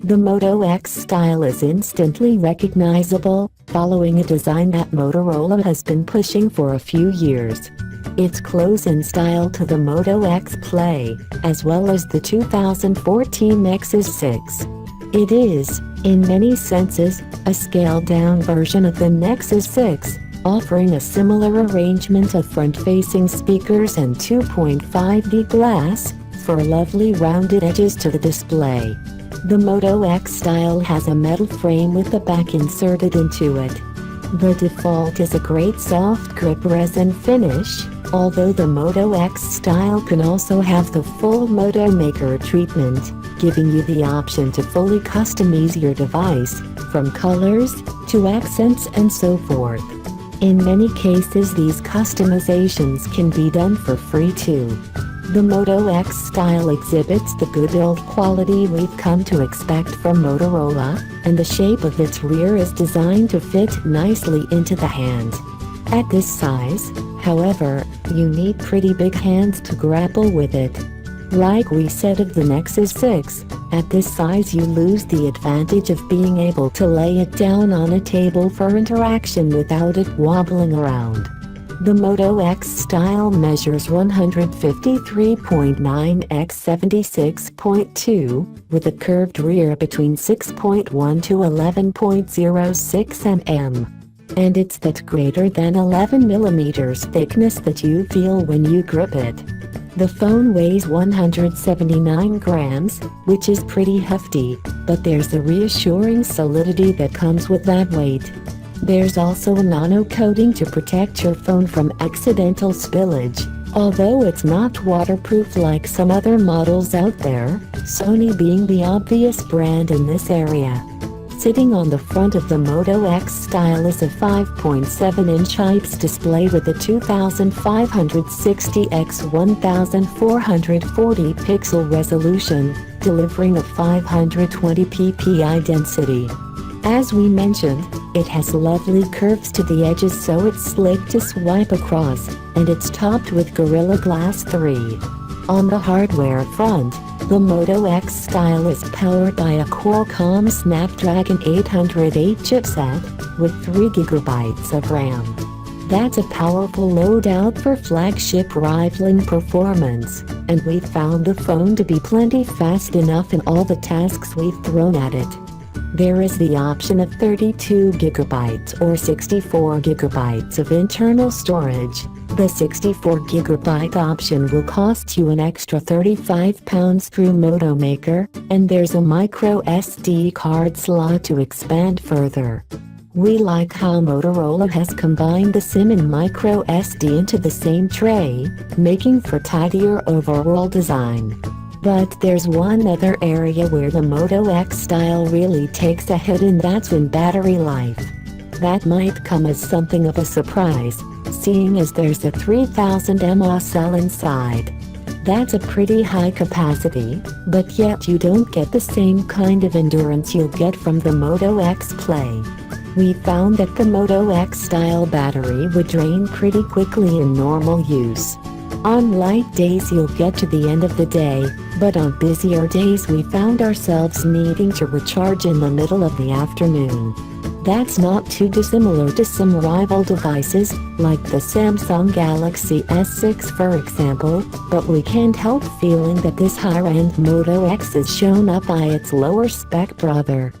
The Moto X style is instantly recognizable, following a design that Motorola has been pushing for a few years. It's close in style to the Moto X Play, as well as the 2014 Nexus 6. It is, in many senses, a scaled-down version of the Nexus 6, offering a similar arrangement of front-facing speakers and 2.5D glass, for lovely rounded edges to the display. The Moto X style has a metal frame with the back inserted into it. The default is a great soft grip resin finish, although the Moto X style can also have the full Moto Maker treatment, giving you the option to fully customize your device, from colors, to accents and so forth. In many cases these customizations can be done for free too. The Moto X style exhibits the good build quality we've come to expect from Motorola, and the shape of its rear is designed to fit nicely into the hand. At this size, however, you need pretty big hands to grapple with it. Like we said of the Nexus 6, at this size you lose the advantage of being able to lay it down on a table for interaction without it wobbling around. The Moto X style measures 153.9 x 76.2, with a curved rear between 6.1 to 11.06 mm. And it's that greater than 11 mm thickness that you feel when you grip it. The phone weighs 179 grams, which is pretty hefty, but there's a reassuring solidity that comes with that weight. There's also a nano coating to protect your phone from accidental spillage, although it's not waterproof like some other models out there, Sony being the obvious brand in this area. Sitting on the front of the Moto X style is a 5.7-inch IPS display with a 2560 x 1440 pixel resolution, delivering a 520 ppi density. As we mentioned, it has lovely curves to the edges so it's slick to swipe across, and it's topped with Gorilla Glass 3. On the hardware front, the Moto X style is powered by a Qualcomm Snapdragon 808 chipset, with 3 GB of RAM. That's a powerful loadout for flagship rivaling performance, and we've found the phone to be plenty fast enough in all the tasks we've thrown at it. There is the option of 32 GB or 64 GB of internal storage. The 64 GB option will cost you an extra £35 through Moto Maker, and there's a micro SD card slot to expand further. We like how Motorola has combined the SIM and micro SD into the same tray, making for tidier overall design. But there's one other area where the Moto X style really takes a hit, and that's in battery life. That might come as something of a surprise, seeing as there's a 3000 mAh cell inside. That's a pretty high capacity, but yet you don't get the same kind of endurance you'll get from the Moto X Play. We found that the Moto X style battery would drain pretty quickly in normal use. On light days you'll get to the end of the day, but on busier days we found ourselves needing to recharge in the middle of the afternoon. That's not too dissimilar to some rival devices, like the Samsung Galaxy S6 for example, but we can't help feeling that this higher-end Moto X is shown up by its lower-spec brother.